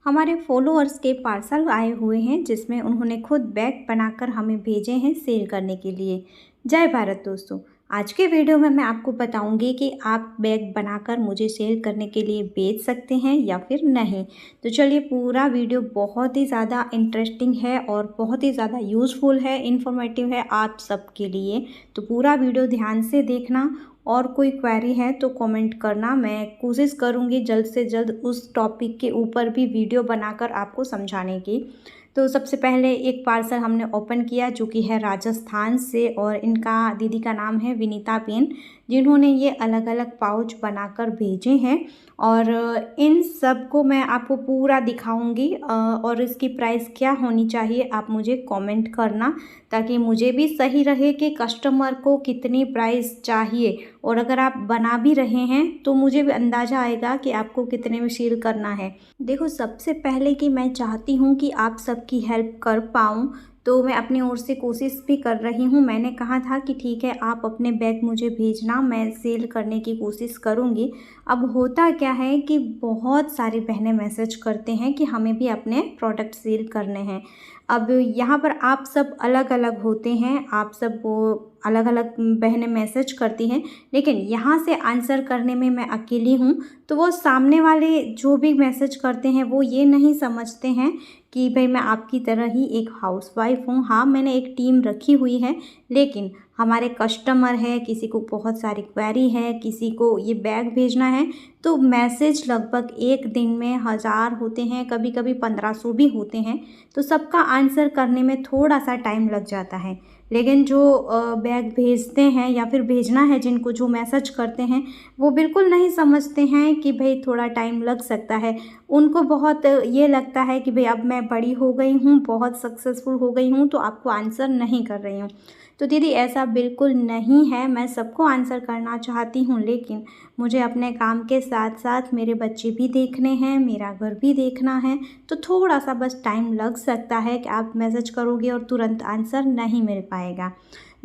हमारे फॉलोअर्स के पार्सल आए हुए हैं जिसमें उन्होंने खुद बैग बनाकर हमें भेजे हैं सेल करने के लिए। जय भारत दोस्तों। आज के वीडियो में मैं आपको बताऊंगी कि आप बैग बनाकर मुझे सेल करने के लिए बेच सकते हैं या फिर नहीं। तो चलिए, पूरा वीडियो बहुत ही ज़्यादा इंटरेस्टिंग है और बहुत ही ज़्यादा यूज़फुल है, इन्फॉर्मेटिव है आप सबके लिए। तो पूरा वीडियो ध्यान से देखना और कोई क्वेरी है तो कमेंट करना। मैं कोशिश करूँगी जल्द से जल्द उस टॉपिक के ऊपर भी वीडियो बनाकर आपको समझाने की। तो सबसे पहले एक पार्सल हमने ओपन किया जो कि है राजस्थान से, और इनका दीदी का नाम है विनीता पेन, जिन्होंने ये अलग अलग पाउच बनाकर भेजे हैं। और इन सब को मैं आपको पूरा दिखाऊंगी और इसकी प्राइस क्या होनी चाहिए आप मुझे कमेंट करना, ताकि मुझे भी सही रहे कि कस्टमर को कितनी प्राइस चाहिए। और अगर आप बना भी रहे हैं तो मुझे भी अंदाज़ा आएगा कि आपको कितने में सेल करना है। देखो, सबसे पहले कि मैं चाहती हूँ कि आप सबकी हेल्प कर पाऊँ, तो मैं अपनी ओर से कोशिश भी कर रही हूँ। मैंने कहा था कि ठीक है, आप अपने बैग मुझे भेजना, मैं सेल करने की कोशिश करूँगी। अब होता क्या है कि बहुत सारी बहनें मैसेज करते हैं कि हमें भी अपने प्रोडक्ट सेल करने हैं। अब यहाँ पर आप सब अलग अलग होते हैं, आप सब वो अलग अलग बहनें मैसेज करती हैं, लेकिन यहाँ से आंसर करने में मैं अकेली हूँ। तो वो सामने वाले जो भी मैसेज करते हैं वो ये नहीं समझते हैं कि भाई मैं आपकी तरह ही एक हाउसवाइफ हूँ। हाँ, मैंने एक टीम रखी हुई है, लेकिन हमारे कस्टमर है, किसी को बहुत सारी क्वेरी है, किसी को ये बैग भेजना है, तो मैसेज लगभग एक दिन में 1000 होते हैं, कभी कभी 1500 भी होते हैं। तो सबका आंसर करने में थोड़ा सा टाइम लग जाता है। लेकिन जो बैग भेजते हैं या फिर भेजना है जिनको, जो मैसेज करते हैं, वो बिल्कुल नहीं समझते हैं कि भाई थोड़ा टाइम लग सकता है। उनको बहुत ये लगता है कि भाई अब मैं बड़ी हो गई हूँ, बहुत सक्सेसफुल हो गई हूँ, तो आपको आंसर नहीं कर रही हूँ। तो दीदी, ऐसा बिल्कुल नहीं है। मैं सबको आंसर करना चाहती हूँ, लेकिन मुझे अपने काम के साथ साथ मेरे बच्चे भी देखने हैं, मेरा घर भी देखना है। तो थोड़ा सा बस टाइम लग सकता है कि आप मैसेज करोगे और तुरंत आंसर नहीं मिल पाएगा।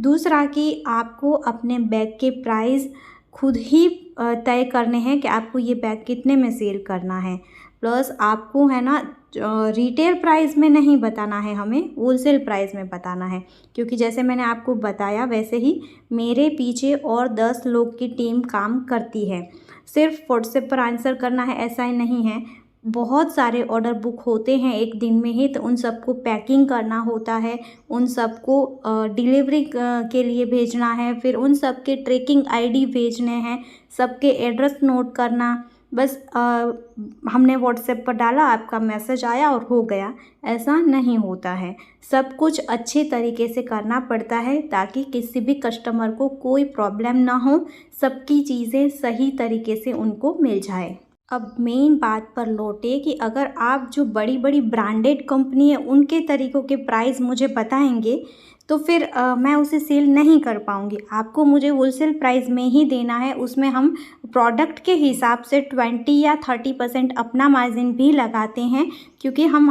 दूसरा कि आपको अपने बैग के प्राइस खुद ही तय करने हैं कि आपको ये बैग कितने में सेल करना है। प्लस आपको है ना, रिटेल प्राइस में नहीं बताना है, हमें होलसेल प्राइस में बताना है। क्योंकि जैसे मैंने आपको बताया वैसे ही मेरे पीछे और 10 लोग की टीम काम करती है। सिर्फ व्हाट्सएप पर आंसर करना है ऐसा ही नहीं है। बहुत सारे ऑर्डर बुक होते हैं एक दिन में ही, तो उन सबको पैकिंग करना होता है, उन सबको डिलीवरी के लिए भेजना है, फिर उन सब के ट्रैकिंग आईडी भेजने हैं, सबके एड्रेस नोट करना। बस हमने व्हाट्सएप पर डाला, आपका मैसेज आया और हो गया, ऐसा नहीं होता है। सब कुछ अच्छे तरीके से करना पड़ता है ताकि किसी भी कस्टमर को कोई प्रॉब्लम ना हो, सबकी चीज़ें सही तरीके से उनको मिल जाए। अब मेन बात पर लौटे कि अगर आप जो बड़ी बड़ी ब्रांडेड कंपनी है उनके तरीक़ों के प्राइस मुझे बताएंगे तो फिर मैं उसे सेल नहीं कर पाऊँगी। आपको मुझे होलसेल प्राइस में ही देना है, उसमें हम प्रोडक्ट के हिसाब से 20 या 30% अपना मार्जिन भी लगाते हैं, क्योंकि हम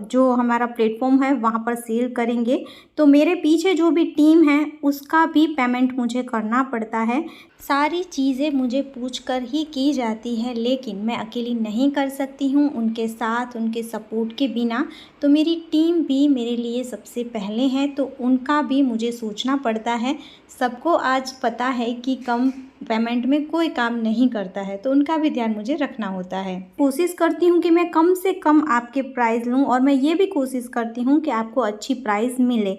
जो हमारा प्लेटफॉर्म है वहाँ पर सेल करेंगे। तो मेरे पीछे जो भी टीम है उसका भी पेमेंट मुझे करना पड़ता है। सारी चीज़ें मुझे पूछकर ही की जाती है, लेकिन मैं अकेली नहीं कर सकती हूँ उनके साथ, उनके सपोर्ट के बिना। तो मेरी टीम भी मेरे लिए सबसे पहले है, तो उनका भी मुझे सोचना पड़ता है। सबको आज पता है कि कम पेमेंट में कोई काम नहीं करता है, तो उनका भी ध्यान मुझे रखना होता है। कोशिश करती हूँ कि मैं कम से कम आपके प्राइस लूँ, और मैं ये भी कोशिश करती हूँ कि आपको अच्छी प्राइस मिले।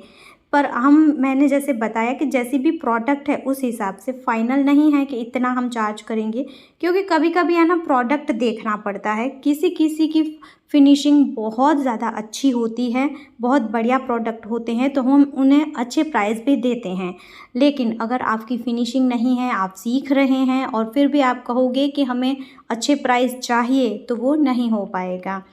पर मैंने जैसे बताया कि जैसी भी प्रोडक्ट है उस हिसाब से, फ़ाइनल नहीं है कि इतना हम चार्ज करेंगे। क्योंकि कभी कभी है ना, प्रोडक्ट देखना पड़ता है। किसी किसी की फिनिशिंग बहुत ज़्यादा अच्छी होती है, बहुत बढ़िया प्रोडक्ट होते हैं, तो हम उन्हें अच्छे प्राइस भी देते हैं। लेकिन अगर आपकी फिनिशिंग नहीं है, आप सीख रहे हैं और फिर भी आप कहोगे कि हमें अच्छे प्राइस चाहिए, तो वो नहीं हो पाएगा।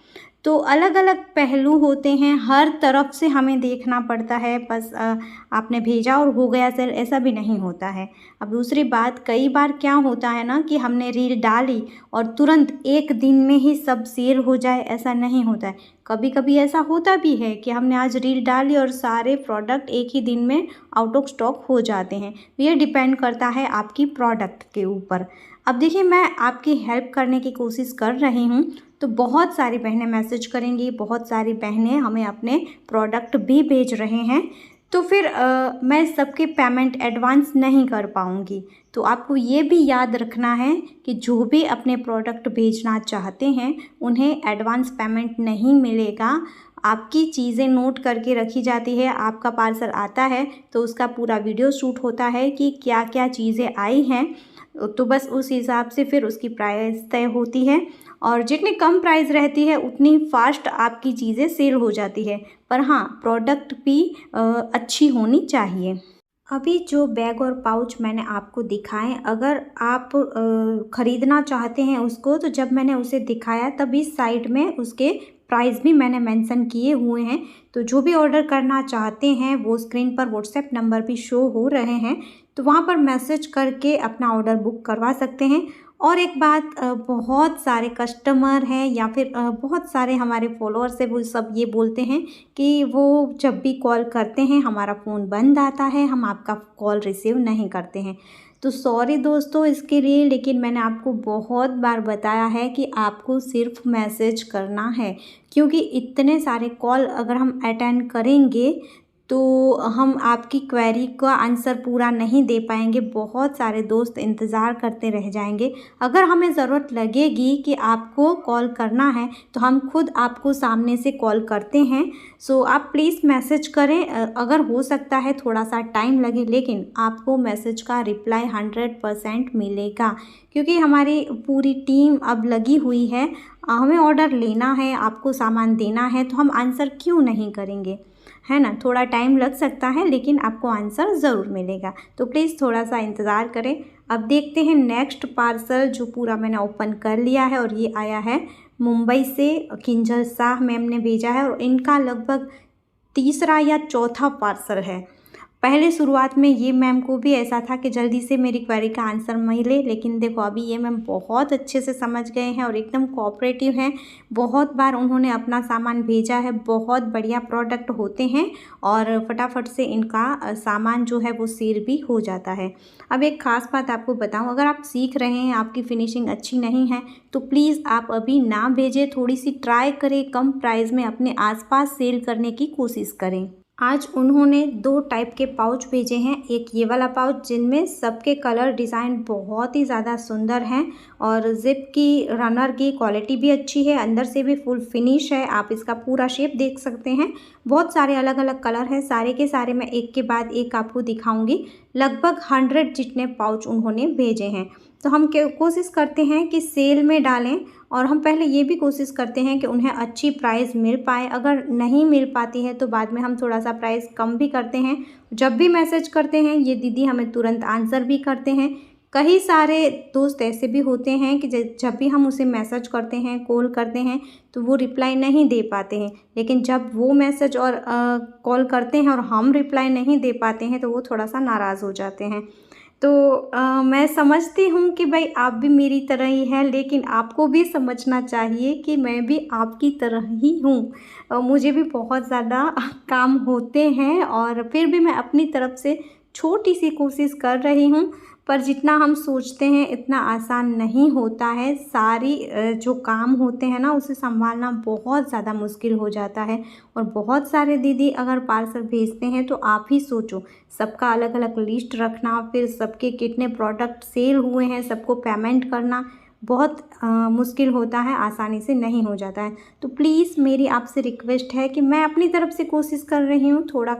तो अलग अलग पहलू होते हैं, हर तरफ से हमें देखना पड़ता है। बस आपने भेजा और हो गया सेल, ऐसा भी नहीं होता है। अब दूसरी बात, कई बार क्या होता है ना कि हमने रील डाली और तुरंत एक दिन में ही सब सेल हो जाए, ऐसा नहीं होता है। कभी कभी ऐसा होता भी है कि हमने आज रील डाली और सारे प्रोडक्ट एक ही दिन में आउट ऑफ स्टॉक हो जाते हैं। ये डिपेंड करता है आपकी प्रोडक्ट के ऊपर। अब देखिए, मैं आपकी हेल्प करने की कोशिश कर रही हूँ, तो बहुत सारी बहनें मैसेज करेंगी, बहुत सारी बहनें हमें अपने प्रोडक्ट भी भेज रहे हैं, तो फिर मैं सबके पेमेंट एडवांस नहीं कर पाऊँगी। तो आपको ये भी याद रखना है कि जो भी अपने प्रोडक्ट भेजना चाहते हैं उन्हें एडवांस पेमेंट नहीं मिलेगा। आपकी चीज़ें नोट करके रखी जाती है, आपका पार्सल आता है तो उसका पूरा वीडियो शूट होता है कि क्या क्या चीज़ें आई हैं, तो बस उस हिसाब से फिर उसकी प्राइस तय होती है और जितनी कम प्राइस रहती है उतनी फास्ट आपकी चीज़ें सेल हो जाती है। पर हाँ, प्रोडक्ट भी अच्छी होनी चाहिए। अभी जो बैग और पाउच मैंने आपको दिखाए, अगर आप ख़रीदना चाहते हैं उसको, तो जब मैंने उसे दिखाया तभी साइड में उसके प्राइस भी मैंने मेंशन किए हुए हैं। तो जो भी ऑर्डर करना चाहते हैं वो स्क्रीन पर व्हाट्सएप नंबर भी शो हो रहे हैं, तो वहाँ पर मैसेज करके अपना ऑर्डर बुक करवा सकते हैं। और एक बात, बहुत सारे कस्टमर हैं या फिर बहुत सारे हमारे फॉलोअर्स हैं, वो सब ये बोलते हैं कि वो जब भी कॉल करते हैं हमारा फ़ोन बंद आता है, हम आपका कॉल रिसीव नहीं करते हैं। तो सॉरी दोस्तों इसके लिए, लेकिन मैंने आपको बहुत बार बताया है कि आपको सिर्फ मैसेज करना है, क्योंकि इतने सारे कॉल अगर हम अटेंड करेंगे तो हम आपकी क्वेरी का आंसर पूरा नहीं दे पाएंगे। बहुत सारे दोस्त इंतज़ार करते रह जाएंगे। अगर हमें ज़रूरत लगेगी कि आपको कॉल करना है तो हम खुद आपको सामने से कॉल करते हैं। सो आप प्लीज़ मैसेज करें। अगर हो सकता है थोड़ा सा टाइम लगे, लेकिन आपको मैसेज का रिप्लाई 100% मिलेगा, क्योंकि हमारी पूरी टीम अब लगी हुई है। हमें ऑर्डर लेना है, आपको सामान देना है, तो हम आंसर क्यों नहीं करेंगे, है ना। थोड़ा टाइम लग सकता है लेकिन आपको आंसर ज़रूर मिलेगा, तो प्लीज़ थोड़ा सा इंतज़ार करें। अब देखते हैं नेक्स्ट पार्सल, जो पूरा मैंने ओपन कर लिया है और ये आया है मुंबई से। किंजल शाह मैम ने भेजा है और इनका लगभग तीसरा या चौथा पार्सल है। पहले शुरुआत में ये मैम को भी ऐसा था कि जल्दी से मेरी क्वेरी का आंसर मिले, लेकिन देखो अभी ये मैम बहुत अच्छे से समझ गए हैं और एकदम कोऑपरेटिव हैं। बहुत बार उन्होंने अपना सामान भेजा है, बहुत बढ़िया प्रोडक्ट होते हैं और फटाफट से इनका सामान जो है वो सेल भी हो जाता है। अब एक ख़ास बात आपको बताऊं, अगर आप सीख रहे हैं, आपकी फिनिशिंग अच्छी नहीं है, तो प्लीज़ आप अभी ना भेजें, थोड़ी सी ट्राई करें, कम प्राइस में अपने आसपास सेल करने की कोशिश करें। आज उन्होंने 2 टाइप के पाउच भेजे हैं। एक ये वाला पाउच जिनमें सबके कलर डिज़ाइन बहुत ही ज़्यादा सुंदर हैं और ज़िप की, रनर की क्वालिटी भी अच्छी है, अंदर से भी फुल फिनिश है। आप इसका पूरा शेप देख सकते हैं। बहुत सारे अलग अलग कलर हैं, सारे के सारे मैं एक के बाद एक आपको दिखाऊंगी। लगभग 100 जितने पाउच उन्होंने भेजे हैं। तो हम कोशिश करते हैं कि सेल में डालें और हम पहले ये भी कोशिश करते हैं कि उन्हें अच्छी प्राइस मिल पाए। अगर नहीं मिल पाती है तो बाद में हम थोड़ा सा प्राइस कम भी करते हैं। जब भी मैसेज करते हैं ये दीदी हमें तुरंत आंसर भी करते हैं। कई सारे दोस्त ऐसे भी होते हैं कि जब भी हम उसे मैसेज करते हैं, कॉल करते हैं, तो वो रिप्लाई नहीं दे पाते हैं, लेकिन जब वो मैसेज और कॉल करते हैं और हम रिप्लाई नहीं दे पाते हैं तो वो थोड़ा सा नाराज़ हो जाते हैं। तो मैं समझती हूँ कि भाई आप भी मेरी तरह ही हैं, लेकिन आपको भी समझना चाहिए कि मैं भी आपकी तरह ही हूँ। मुझे भी बहुत ज़्यादा काम होते हैं और फिर भी मैं अपनी तरफ से छोटी सी कोशिश कर रही हूँ, पर जितना हम सोचते हैं इतना आसान नहीं होता है। सारी जो काम होते हैं ना उसे संभालना बहुत ज़्यादा मुश्किल हो जाता है। और बहुत सारे दीदी अगर पार्सल भेजते हैं तो आप ही सोचो, सबका अलग अलग लिस्ट रखना, फिर सबके कितने प्रोडक्ट सेल हुए हैं, सबको पेमेंट करना बहुत मुश्किल होता है, आसानी से नहीं हो जाता है। तो प्लीज़ मेरी आपसे रिक्वेस्ट है कि मैं अपनी तरफ से कोशिश कर रही हूँ, थोड़ा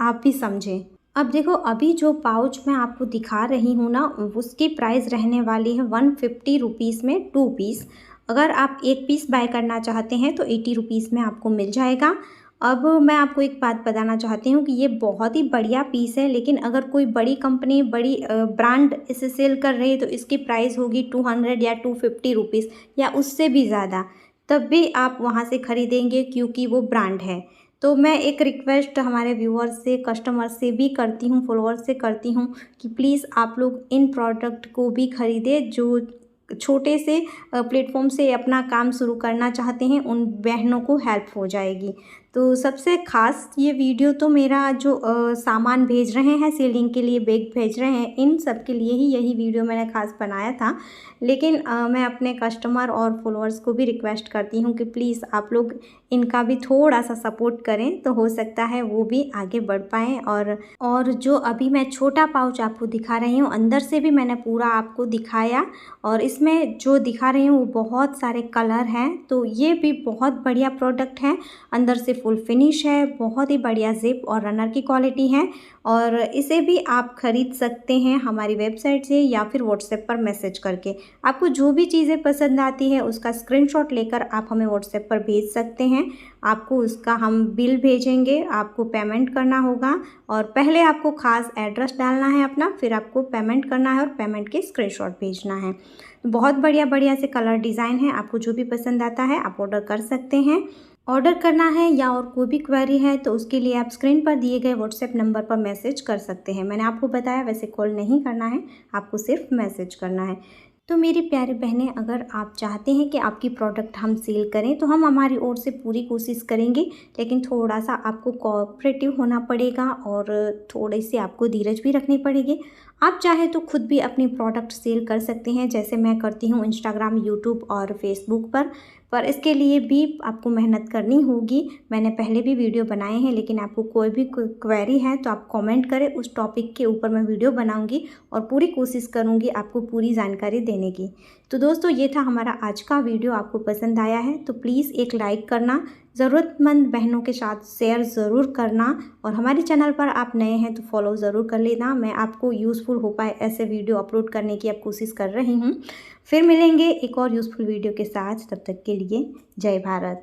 आप भी समझें। अब देखो अभी जो पाउच मैं आपको दिखा रही हूँ ना, उसकी प्राइस रहने वाली है 150 रुपीज़ में 2 पीस। अगर आप 1 पीस बाय करना चाहते हैं तो 80 रुपीज़ में आपको मिल जाएगा। अब मैं आपको एक बात बताना चाहती हूँ कि ये बहुत ही बढ़िया पीस है, लेकिन अगर कोई बड़ी कंपनी, बड़ी ब्रांड इसे सेल कर रही है तो इसकी प्राइस होगी 200 या 250 रुपीज़ या उससे भी ज़्यादा। तब भी आप वहाँ से ख़रीदेंगे क्योंकि वो ब्रांड है। तो मैं एक रिक्वेस्ट हमारे व्यूअर्स से, कस्टमर से भी करती हूँ, फॉलोअर्स से करती हूँ कि प्लीज़ आप लोग इन प्रोडक्ट को भी ख़रीदें जो छोटे से प्लेटफॉर्म से अपना काम शुरू करना चाहते हैं, उन बहनों को हेल्प हो जाएगी। तो सबसे ख़ास ये वीडियो तो मेरा जो सामान भेज रहे हैं सेलिंग के लिए, बैग भेज रहे हैं, इन सब के लिए ही यही वीडियो मैंने ख़ास बनाया था। लेकिन मैं अपने कस्टमर और फॉलोअर्स को भी रिक्वेस्ट करती हूँ कि प्लीज़ आप लोग इनका भी थोड़ा सा सपोर्ट करें, तो हो सकता है वो भी आगे बढ़ पाएँ। और जो अभी मैं छोटा पाउच आपको दिखा रही हूँ, अंदर से भी मैंने पूरा आपको दिखाया, और इसमें जो दिखा रही हूँ वो बहुत सारे कलर हैं। तो ये भी बहुत बढ़िया प्रोडक्ट है, अंदर से फुल फिनिश है, बहुत ही बढ़िया जिप और रनर की क्वालिटी है। और इसे भी आप ख़रीद सकते हैं हमारी वेबसाइट से या फिर व्हाट्सएप पर मैसेज करके। आपको जो भी चीज़ें पसंद आती है उसका स्क्रीनशॉट लेकर आप हमें व्हाट्सएप पर भेज सकते हैं। आपको उसका हम बिल भेजेंगे, आपको पेमेंट करना होगा, और पहले आपको ख़ास एड्रेस डालना है अपना, फिर आपको पेमेंट करना है और पेमेंट के स्क्रीनशॉट भेजना है। बहुत बढ़िया बढ़िया से कलर डिज़ाइन है, आपको जो भी पसंद आता है आप ऑर्डर कर सकते हैं। ऑर्डर करना है या और कोई भी क्वेरी है तो उसके लिए आप स्क्रीन पर दिए गए व्हाट्सएप नंबर पर मैसेज कर सकते हैं। मैंने आपको बताया वैसे कॉल नहीं करना है, आपको सिर्फ मैसेज करना है। तो मेरी प्यारी बहनें, अगर आप चाहते हैं कि आपकी प्रोडक्ट हम सेल करें तो हम हमारी ओर से पूरी कोशिश करेंगे, लेकिन थोड़ा सा आपको कोऑपरेटिव होना पड़ेगा और थोड़ी सी आपको धीरज भी रखनी पड़ेगी। आप चाहे तो खुद भी अपनी प्रोडक्ट सेल कर सकते हैं, जैसे मैं करती हूँ इंस्टाग्राम, यूट्यूब और फेसबुक पर इसके लिए भी आपको मेहनत करनी होगी। मैंने पहले भी वीडियो बनाए हैं, लेकिन आपको कोई भी क्वेरी है तो आप कमेंट करें, उस टॉपिक के ऊपर मैं वीडियो बनाऊंगी और पूरी कोशिश करूंगी आपको पूरी जानकारी देने की। तो दोस्तों, ये था हमारा आज का वीडियो। आपको पसंद आया है तो प्लीज़ एक लाइक करना, ज़रूरतमंद बहनों के साथ शेयर ज़रूर करना, और हमारे चैनल पर आप नए हैं तो फॉलो ज़रूर कर लेना। मैं आपको यूज़फुल हो पाए ऐसे वीडियो अपलोड करने की अब कोशिश कर रही हूँ। फिर मिलेंगे एक और यूज़फुल वीडियो के साथ, तब तक के लिए जय भारत।